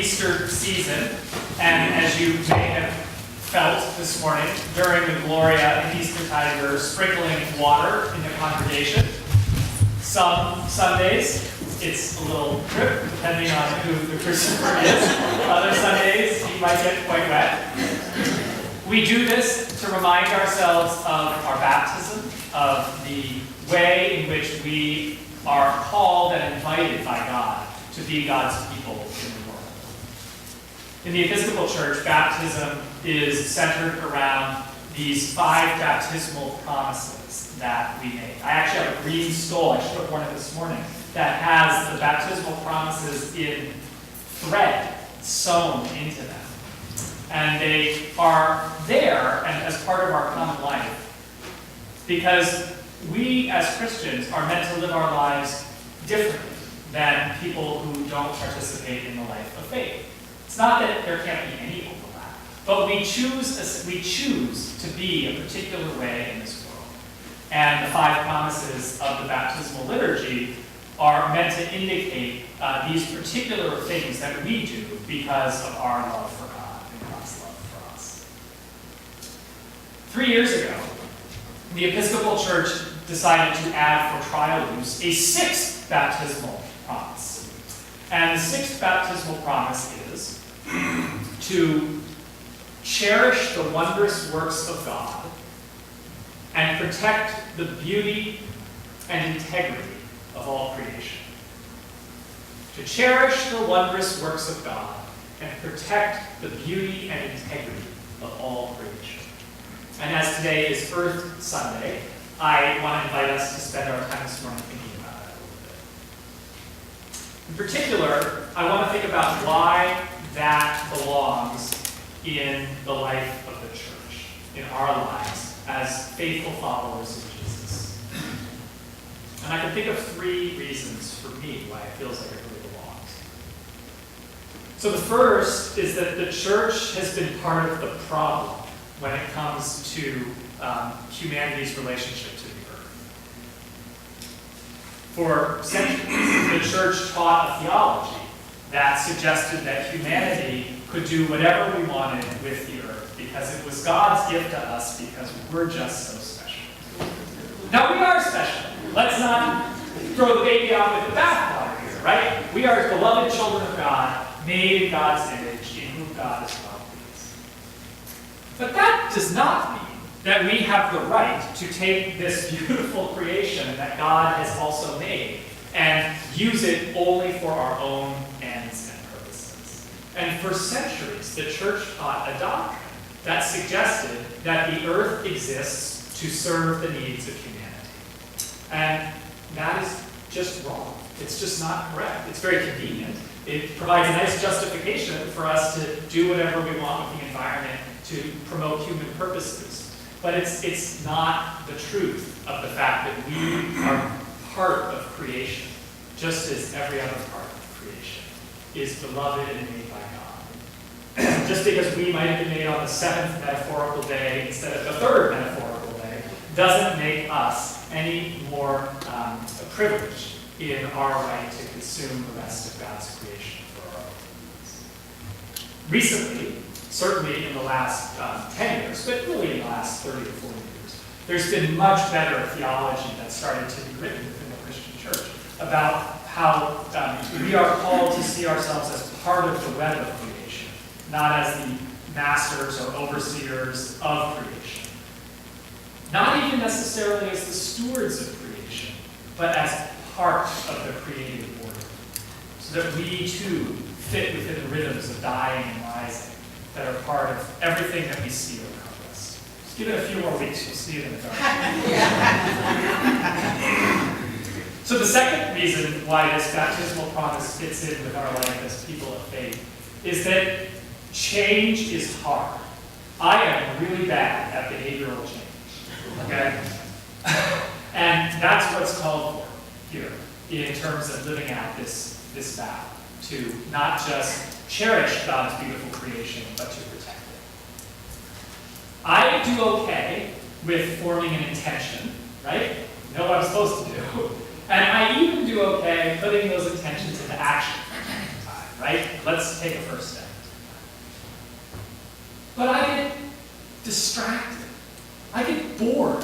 Easter season, and as you may have felt this morning, during the Gloria and Eastertide, we're sprinkling water in the congregation. Some Sundays, it's a little drip, depending on who the Christopher is. Other Sundays, he might get quite wet. We do this to remind ourselves of our baptism, of the way in which we are called and invited by God to be God's people in the world. In the Episcopal Church, baptism is centered around these 5 baptismal promises that we make. I actually have a green stole, I should have worn it this morning, that has the baptismal promises in thread sewn into them. And they are there and as part of our common life because we as Christians are meant to live our lives differently than people who don't participate in the life of faith. It's not that there can't be any overlap, but we choose to be a particular way in this world. And the 5 promises of the baptismal liturgy are meant to indicate these particular things that we do because of our love for God and God's love for us. 3 years ago, the Episcopal Church decided to add for trial use a 6th baptismal promise. And the 6th baptismal promise is to cherish the wondrous works of God and protect the beauty and integrity of all creation. To cherish the wondrous works of God and protect the beauty and integrity of all creation. And as today is Earth Sunday, I want to invite us to spend our time this morning thinking about that a little bit. In particular, I want to think about why that belongs in the life of the church, in our lives as faithful followers of Jesus. And I can think of 3 reasons for me why it feels like it really belongs. So the first is that the church has been part of the problem when it comes to humanity's relationship to the earth. For centuries, the church taught a theology that suggested that humanity could do whatever we wanted with the earth because it was God's gift to us because we're just so special. Now, we are special. Let's not throw the baby out with the bathwater here, right? We are beloved children of God, made in God's image, in whom God is well pleased. But that does not mean that we have the right to take this beautiful creation that God has also made and use it only for our own ends and purposes. And for centuries, the church taught a doctrine that suggested that the earth exists to serve the needs of humanity. And that is just wrong. It's just not correct. It's very convenient. It provides a nice justification for us to do whatever we want with the environment to promote human purposes. But it's not the truth of the fact that we are part of creation, just as every other part of creation is beloved and made by God. Just because we might have been made on the 7th metaphorical day instead of the 3rd metaphorical day doesn't make us any more privileged in our right to consume the rest of God's creation for our own needs. Recently, certainly in the last 10 years, but really in the last 30 or 40 years, there's been much better theology that's started to be written within the Christian church about how we are called to see ourselves as part of the web of creation, not as the masters or overseers of creation. Not even necessarily as the stewards of creation, but as part of the creative order, so that we too fit within the rhythms of dying and rising that are part of everything that we see around us. Just give it a few more weeks, you'll see it in the dark. So the second reason why this baptismal promise fits in with our life as people of faith is that change is hard. I am really bad at behavioral change, okay? And that's what's called for here in terms of living out this vow, to not just cherish God's beautiful creation, but to protect it. I do okay with forming an intention, right? You know what I'm supposed to do. And I even do okay putting those intentions into action, right? Let's take a first step. But I get distracted. I get bored.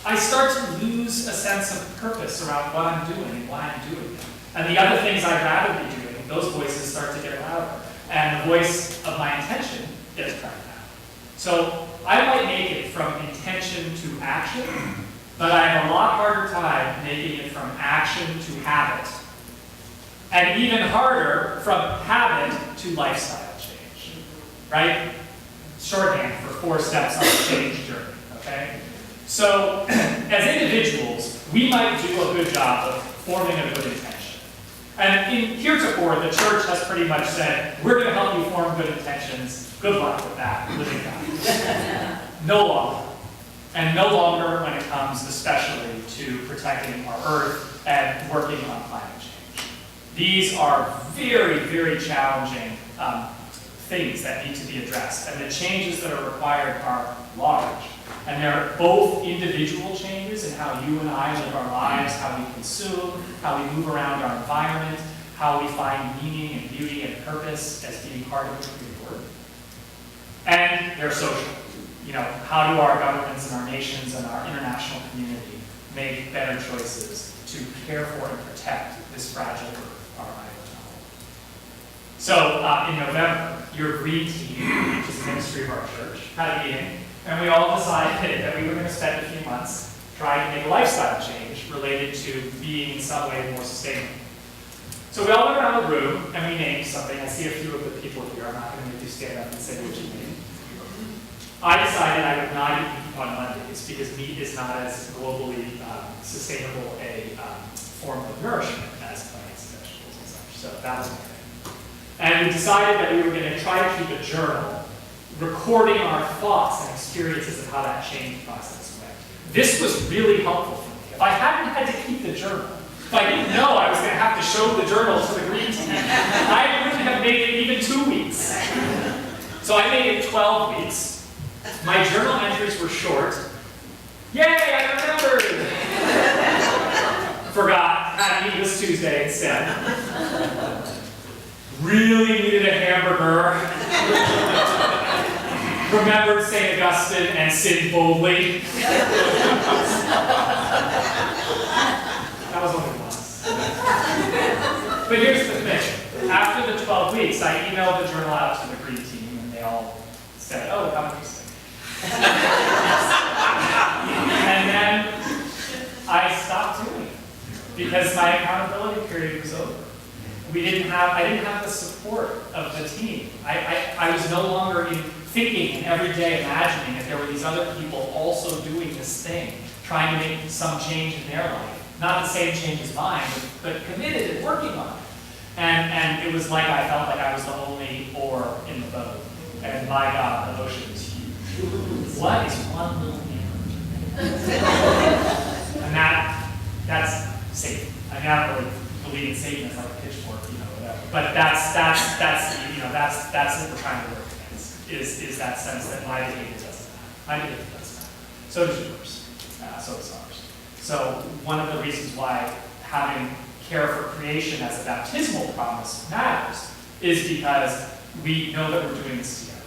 I start to lose a sense of purpose around what I'm doing and why I'm doing it. And the other things I'd rather be doing, those voices start to get louder. And the voice of my intention gets cracked out. So I might make it from intention to action, but I have a lot harder time making it from action to habit. And even harder from habit to lifestyle change, right? Shorthand for 4 steps on the change journey, okay? So as individuals, we might do a good job of forming a good intention. And in heretofore, the church has pretty much said, we're going to help you form good intentions. Good luck with that, living God. No longer. And no longer when it comes especially to protecting our earth and working on climate change. These are very, very challenging things that need to be addressed. And the changes that are required are large. And they're both individual changes in how you and I live our lives, how we consume, how we move around our environment, how we find meaning and beauty and purpose as being part of the created order. And they're social. You know, how do our governments and our nations and our international community make better choices to care for and protect this fragile earth, our island home? So in November, your green team, which is the ministry of our church, had a meeting, and we all decided that we were going to spend a few months trying to make a lifestyle change related to being in some way more sustainable. So we all went around the room and we named something. I see a few of the people here. I'm not going to make you stand up and say what you named. I decided I would not eat meat on Mondays because meat is not as globally sustainable a form of nourishment as plants and vegetables and such. So that was my thing. And we decided that we were going to try to keep a journal recording our thoughts and experiences of how that change process went. This was really helpful for me. If I hadn't had to keep the journal, if I didn't know I was going to have to show the journal to the green team, I wouldn't have made it even 2 weeks. So I made it 12 weeks. My journal entries were short. Yay, I remembered! Forgot, had to eat this Tuesday instead. Really needed a hamburger. Remembered St. Augustine and sinned boldly. That was only once. But here's the thing. After the 12 weeks, I emailed the journal out to the green team, and they all said, oh, how interesting. And then I stopped doing it because my accountability period was over. I didn't have the support of the team. I was no longer thinking and every day imagining that there were these other people also doing this thing, trying to make some change in their life. Not the same change as mine, but committed and working on it. And it was like I felt like I was the only oar in the boat. And my God, the ocean is huge. What is one little man? And that's Satan. I mean, I don't really believe in Satan as like a pitchfork, whatever. But that's what we're trying to work against, is that sense that my behavior doesn't matter. My behavior doesn't matter. So does yours. So does ours. So one of the reasons why having care for creation as a baptismal promise matters is because we know that we're doing this together.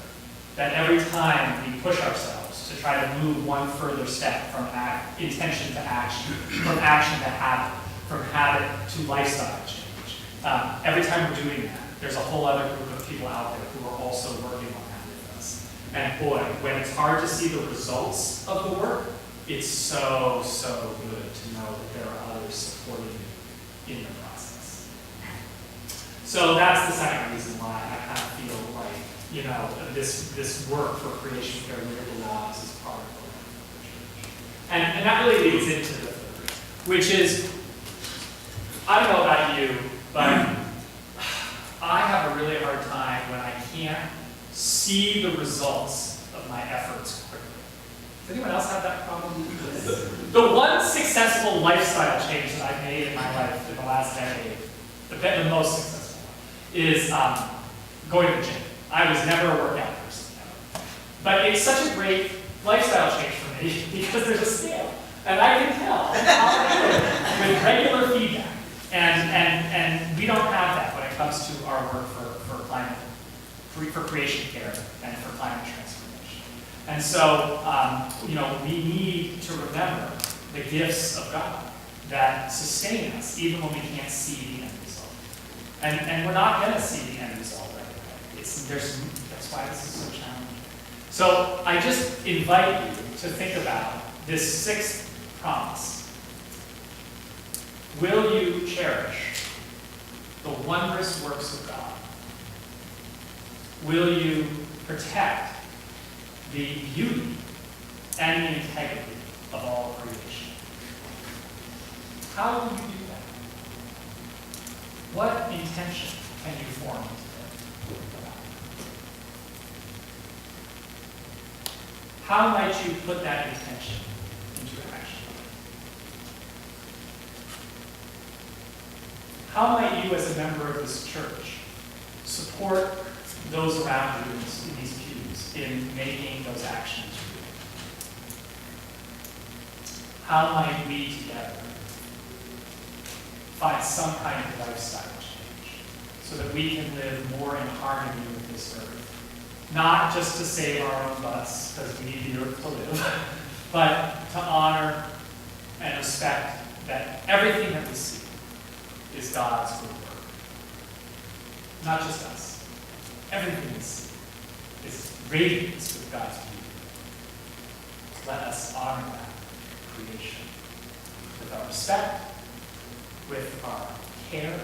That every time we push ourselves to try to move one further step from intention to action, from action to habit, from habit to lifestyle change, every time we're doing that, there's a whole other group of people out there who are also working on that with us. And boy, when it's hard to see the results of the work, it's so, so good to know that there are others supporting you in the process. So that's the second reason why I kind of feel like, this work for creation care livable laws is part of the work of the church. And that really leads into the third, which is, I don't know about you, but I have a really hard time when I can't see the results of my efforts quickly. Does anyone else have that problem? The one successful lifestyle change that I've made in my life in the last decade, the most successful one, is going to the gym. I was never a workout person, but it's such a great lifestyle change for me because there's a scale, and I can tell how I do it with regular feedback, and we don't have that when it comes to our work for climate, for creation care and for climate transformation. And so, we need to remember the gifts of God that sustain us even when we can't see the end result. And we're not going to see the end result right away. That's why this is so challenging. So I just invite you to think about this sixth promise. Will you cherish the wondrous works of God? Will you protect the beauty and the integrity of all creation? How will you do that? What intention can you form today? How might you put that intention into action? How might you, as a member of this church, support those around you in these pews in making those actions real? How might we together find some kind of lifestyle change so that we can live more in harmony with this earth? Not just to save our own butts, because we need the earth to live, but to honor and respect that everything that we see is God's good work. Not just us. Everything we see is radiance with God's beauty. Let us honor that creation with our respect, with our care,